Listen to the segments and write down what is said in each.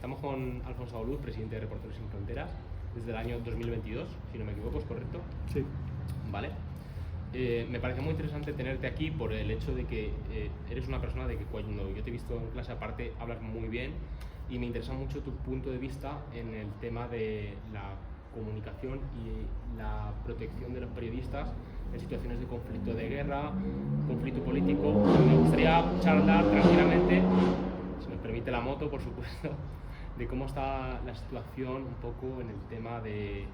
Estamos con Alfonso Auluz, presidente de Reporteros Sin Fronteras, desde el año 2022, si no me equivoco, ¿es correcto? Sí. Vale. Me parece muy interesante tenerte aquí por el hecho de que eres una persona de que cuando yo te he visto en clase, aparte, hablas muy bien y me interesa mucho tu punto de vista en el tema de la comunicación y la protección de los periodistas en situaciones de conflicto de guerra, conflicto político. Me gustaría charlar tranquilamente, si nos permite la moto, por supuesto, de cómo está la situación un poco en el tema de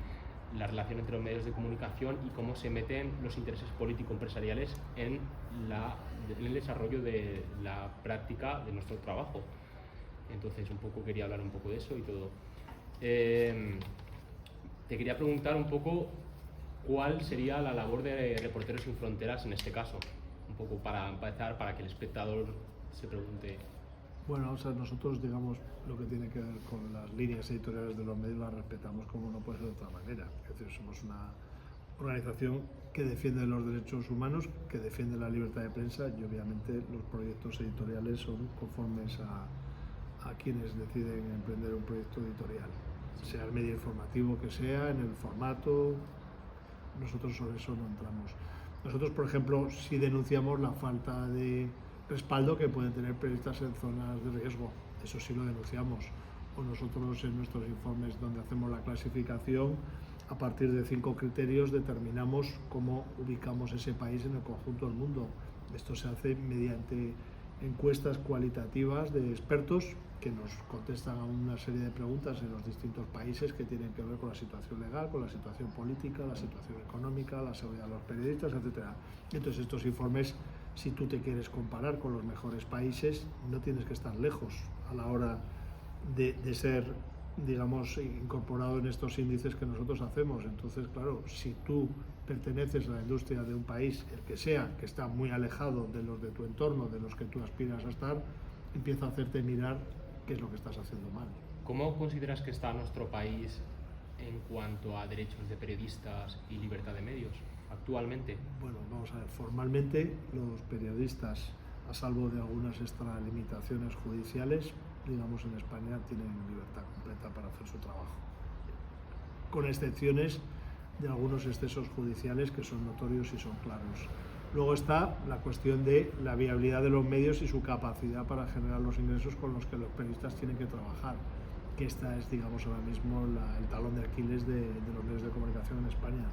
la relación entre los medios de comunicación y cómo se meten los intereses político-empresariales en el desarrollo de la práctica de nuestro trabajo. Entonces, un poco quería hablar un poco de eso y todo. Te quería preguntar un poco cuál sería la labor de Reporteros Sin Fronteras en este caso, un poco para empezar, para que el espectador se pregunte. Bueno, o sea, nosotros, digamos, lo que tiene que ver con las líneas editoriales de los medios las respetamos como no puede ser de otra manera. Es decir, somos una organización que defiende los derechos humanos, que defiende la libertad de prensa y obviamente los proyectos editoriales son conformes a quienes deciden emprender un proyecto editorial, sea el medio informativo que sea, en el formato. Nosotros sobre eso no entramos. Nosotros, por ejemplo, sí denunciamos la falta de respaldo que pueden tener periodistas en zonas de riesgo. Eso sí lo denunciamos. O nosotros en nuestros informes donde hacemos la clasificación, a partir de 5 criterios determinamos cómo ubicamos ese país en el conjunto del mundo. Esto se hace mediante encuestas cualitativas de expertos que nos contestan a una serie de preguntas en los distintos países que tienen que ver con la situación legal, con la situación política, la situación económica, la seguridad de los periodistas, etc. Entonces estos informes, si tú te quieres comparar con los mejores países, no tienes que estar lejos a la hora de ser, digamos, incorporado en estos índices que nosotros hacemos. Entonces, claro, si tú perteneces a la industria de un país, el que sea, que está muy alejado de los de tu entorno, de los que tú aspiras a estar, empieza a hacerte mirar qué es lo que estás haciendo mal. ¿Cómo consideras que está nuestro país en cuanto a derechos de periodistas y libertad de medios actualmente? Bueno, vamos a ver, formalmente los periodistas, a salvo de algunas extralimitaciones judiciales, digamos en España tienen libertad completa para hacer su trabajo, con excepciones de algunos excesos judiciales que son notorios y son claros. Luego está la cuestión de la viabilidad de los medios y su capacidad para generar los ingresos con los que los periodistas tienen que trabajar, que esta es, digamos, ahora mismo el talón de Aquiles de los medios de comunicación en España.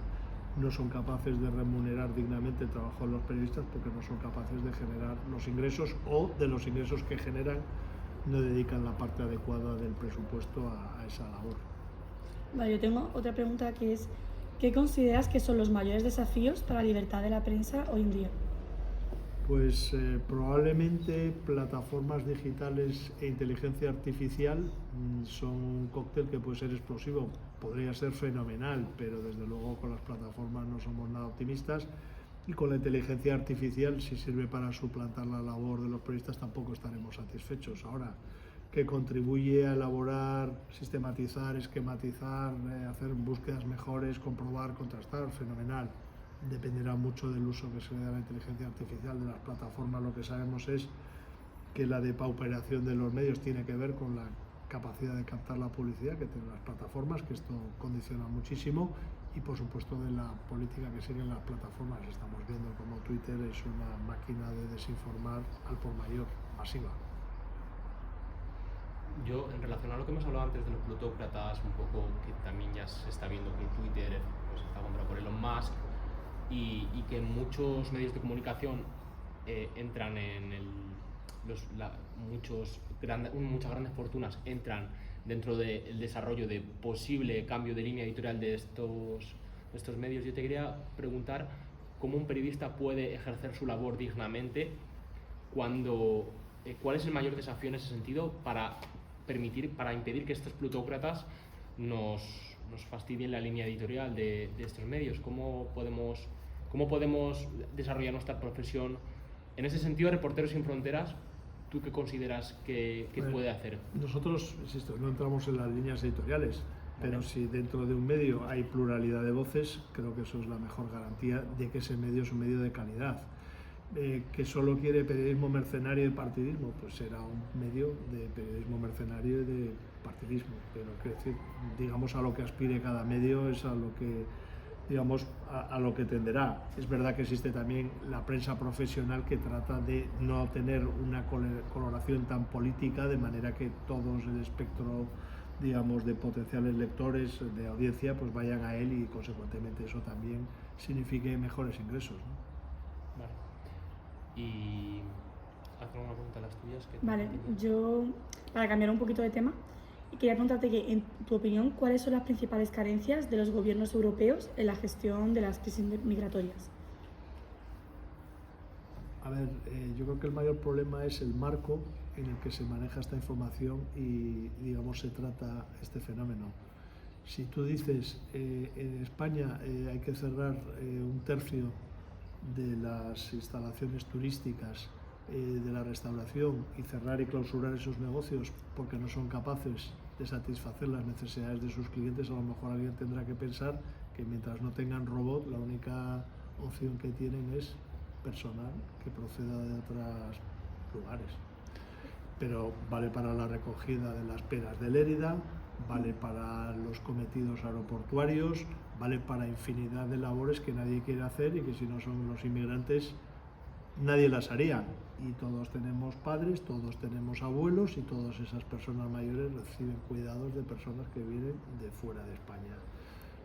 No son capaces de remunerar dignamente el trabajo de los periodistas porque no son capaces de generar los ingresos, o de los ingresos que generan no dedican la parte adecuada del presupuesto a esa labor. Vale, yo tengo otra pregunta que es, ¿qué consideras que son los mayores desafíos para la libertad de la prensa hoy en día? Pues probablemente plataformas digitales e inteligencia artificial son un cóctel que puede ser explosivo. Podría ser fenomenal, pero desde luego con las plataformas no somos nada optimistas, y con la inteligencia artificial, si sirve para suplantar la labor de los periodistas, tampoco estaremos satisfechos. Ahora, que contribuye a elaborar, sistematizar, esquematizar, hacer búsquedas mejores, comprobar, contrastar, fenomenal. Dependerá mucho del uso que se le da a la inteligencia artificial de las plataformas. Lo que sabemos es que la depauperación de los medios tiene que ver con la capacidad de captar la publicidad que tienen las plataformas, que esto condiciona muchísimo, y por supuesto de la política que siguen las plataformas. Estamos viendo como Twitter es una máquina de desinformar al por mayor, masiva. Yo, en relación a lo que hemos hablado antes de los plutócratas, un poco que también ya se está viendo que Twitter pues, está comprado por Elon Musk y que muchos medios de comunicación entran en muchas grandes fortunas entran dentro del desarrollo de posible cambio de línea editorial de estos medios. Yo te quería preguntar cómo un periodista puede ejercer su labor dignamente cuando ¿cuál es el mayor desafío en ese sentido para impedir que estos plutócratas nos fastidien la línea editorial de estos medios? ¿Cómo podemos desarrollar nuestra profesión? En ese sentido, Reporteros Sin Fronteras, ¿tú qué consideras que puede hacer? Nosotros, insisto, no entramos en las líneas editoriales, pero si dentro de un medio hay pluralidad de voces, creo que eso es la mejor garantía de que ese medio es un medio de calidad. que solo quiere periodismo mercenario y partidismo, pues será un medio de periodismo mercenario y de partidismo, pero quiero decir, digamos, a lo que aspire cada medio es a lo que, digamos, a lo que tenderá. Es verdad que existe también la prensa profesional que trata de no tener una coloración tan política, de manera que todos el espectro, digamos, de potenciales lectores, de audiencia, pues vayan a él y consecuentemente eso también signifique mejores ingresos, ¿no? Vale. Y haz alguna pregunta a las tuyas. Vale, yo, para cambiar un poquito de tema, quería preguntarte que, en tu opinión, ¿cuáles son las principales carencias de los gobiernos europeos en la gestión de las crisis migratorias? A ver, yo creo que el mayor problema es el marco en el que se maneja esta información y, digamos, se trata este fenómeno. Si tú dices, en España hay que cerrar un tercio de las instalaciones turísticas, de la restauración, y cerrar y clausurar esos negocios porque no son capaces de satisfacer las necesidades de sus clientes, a lo mejor alguien tendrá que pensar que mientras no tengan robot, la única opción que tienen es personal que proceda de otros lugares. Pero vale para la recogida de las peras de Lérida, vale para los cometidos aeroportuarios, vale para infinidad de labores que nadie quiere hacer y que si no son los inmigrantes nadie las haría. Y todos tenemos padres, todos tenemos abuelos y todas esas personas mayores reciben cuidados de personas que vienen de fuera de España.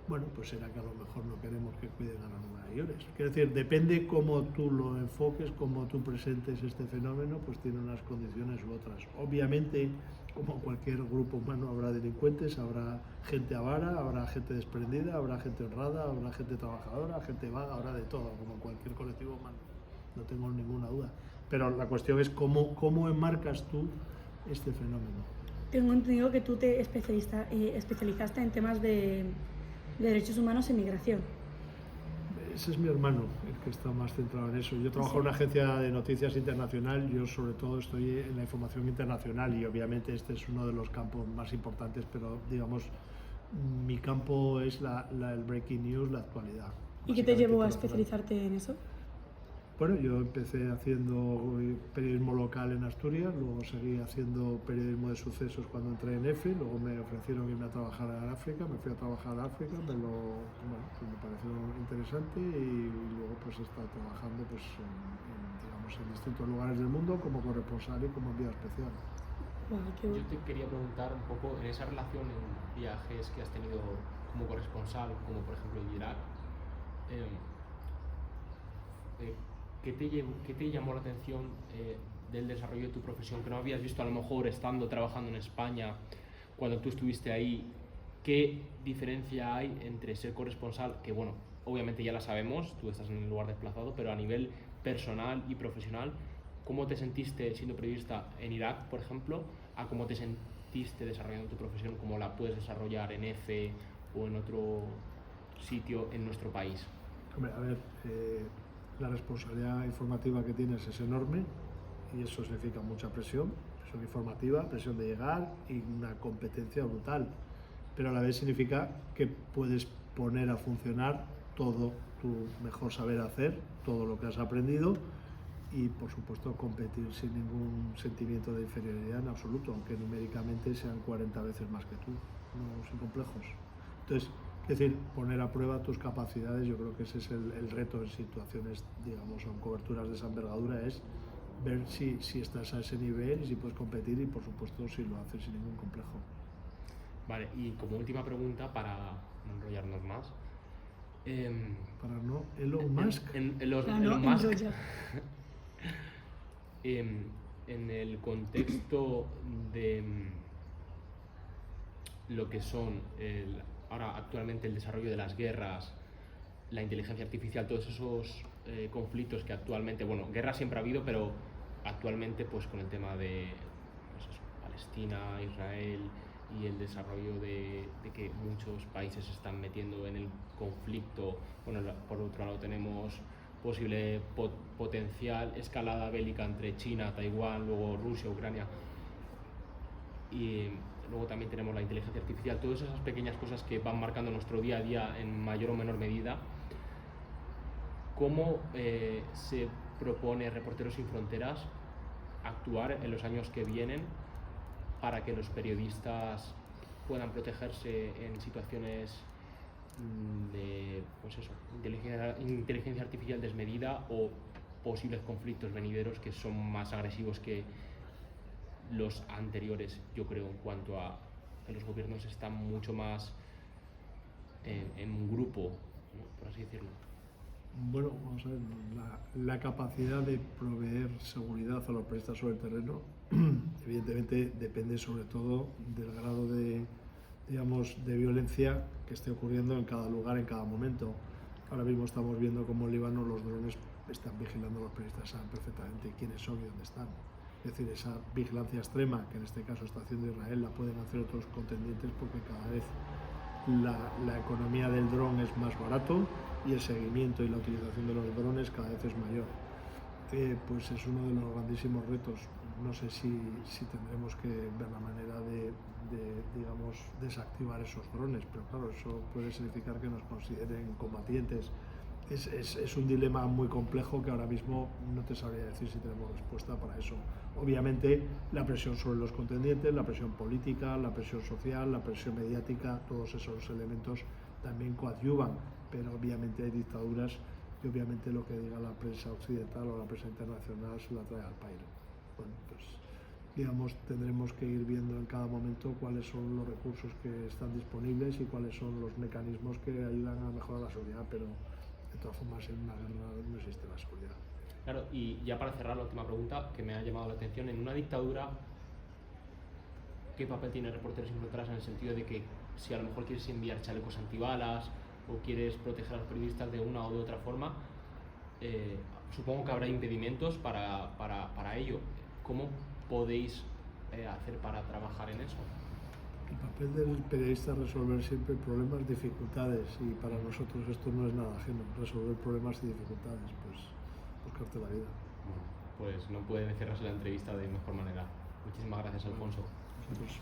Bueno, pues será que a lo mejor no queremos que cuiden a los mayores. Quiero decir, depende cómo tú lo enfoques, cómo tú presentes este fenómeno, pues tiene unas condiciones u otras. Obviamente, como cualquier grupo humano, habrá delincuentes, habrá gente avara, habrá gente desprendida, habrá gente honrada, habrá gente trabajadora, gente vaga, habrá de todo, como cualquier colectivo humano. No tengo ninguna duda. Pero la cuestión es cómo enmarcas tú este fenómeno. Tengo entendido que tú te especializaste en temas de derechos humanos e migración. Ese es mi hermano, el que está más centrado en eso. Yo trabajo en una agencia de noticias internacional, yo sobre todo estoy en la información internacional y obviamente este es uno de los campos más importantes, pero digamos, mi campo es el breaking news, la actualidad. ¿Y qué te llevó a especializarte en eso? Bueno, yo empecé haciendo periodismo local en Asturias, luego seguí haciendo periodismo de sucesos cuando entré en EFE, luego me ofrecieron irme a trabajar a África, me fui a trabajar a África, pues me pareció interesante y luego pues he estado trabajando pues, digamos, en distintos lugares del mundo como corresponsal y como enviado especial. Yo te quería preguntar un poco en esa relación en viajes que has tenido como corresponsal, como por ejemplo en Irak, ¿qué te llamó la atención del desarrollo de tu profesión que no habías visto a lo mejor estando trabajando en España cuando tú estuviste ahí? ¿Qué diferencia hay entre ser corresponsal, que bueno, obviamente ya la sabemos, tú estás en el lugar desplazado, pero a nivel personal y profesional, ¿cómo te sentiste siendo periodista en Irak, por ejemplo, a cómo te sentiste desarrollando tu profesión, cómo la puedes desarrollar en EFE o en otro sitio en nuestro país? Hombre, a ver, la responsabilidad informativa que tienes es enorme y eso significa mucha presión informativa, presión de llegar y una competencia brutal, pero a la vez significa que puedes poner a funcionar todo tu mejor saber hacer, todo lo que has aprendido y por supuesto competir sin ningún sentimiento de inferioridad en absoluto, aunque numéricamente sean 40 veces más que tú, no, sin complejos. Entonces, es decir, poner a prueba tus capacidades, yo creo que ese es el reto en situaciones, digamos, o en coberturas de esa envergadura, es ver si estás a ese nivel y si puedes competir y, por supuesto, si lo haces sin ningún complejo. Vale, y como última pregunta, para no enrollarnos más. Para no, Elon Musk. Elon Musk. En el contexto de lo que son ahora actualmente el desarrollo de las guerras, la inteligencia artificial, todos esos conflictos que actualmente, bueno, guerra siempre ha habido, pero actualmente pues con el tema de pues eso, Palestina, Israel y el desarrollo de que muchos países se están metiendo en el conflicto. Bueno, por otro lado tenemos posible potencial escalada bélica entre China, Taiwán, luego Rusia, Ucrania. Y luego también tenemos la inteligencia artificial, todas esas pequeñas cosas que van marcando nuestro día a día en mayor o menor medida. ¿Cómo se propone Reporteros Sin Fronteras actuar en los años que vienen para que los periodistas puedan protegerse en situaciones de, pues eso, inteligencia artificial desmedida o posibles conflictos venideros que son más agresivos que los anteriores, yo creo, en cuanto a que los gobiernos están mucho más en un grupo, ¿no?, por así decirlo? Bueno, vamos a ver, la capacidad de proveer seguridad a los periodistas sobre el terreno, evidentemente depende sobre todo del grado de, digamos, de violencia que esté ocurriendo en cada lugar, en cada momento. Ahora mismo estamos viendo cómo en Líbano los drones están vigilando a los periodistas, saben perfectamente quiénes son y dónde están. Es decir, esa vigilancia extrema, que en este caso está haciendo Israel, la pueden hacer otros contendientes porque cada vez la economía del dron es más barato y el seguimiento y la utilización de los drones cada vez es mayor. Pues es uno de los grandísimos retos. No sé si tendremos que ver la manera de, digamos, desactivar esos drones, pero claro, eso puede significar que nos consideren combatientes. Es un dilema muy complejo que ahora mismo no te sabría decir si tenemos respuesta para eso. Obviamente la presión sobre los contendientes, la presión política, la presión social, la presión mediática, todos esos elementos también coadyuvan, pero obviamente hay dictaduras y obviamente lo que diga la prensa occidental o la prensa internacional se la trae al pairo. Bueno, pues digamos, tendremos que ir viendo en cada momento cuáles son los recursos que están disponibles y cuáles son los mecanismos que ayudan a mejorar la seguridad, pero de todas formas en una guerra no existe la seguridad. Claro, y ya para cerrar la última pregunta que me ha llamado la atención, en una dictadura, ¿qué papel tiene Reporteros Sin Fronteras en el sentido de que si a lo mejor quieres enviar chalecos antibalas o quieres proteger a los periodistas de una o de otra forma, supongo que habrá impedimentos para ello? ¿Cómo podéis hacer para trabajar en eso? El papel del periodista es resolver siempre problemas, dificultades, y para nosotros esto no es nada ajeno, resolver problemas y dificultades, pues buscarte la vida. Bueno, pues no puede cerrarse la entrevista de mejor manera. Muchísimas gracias, Alfonso. Nosotros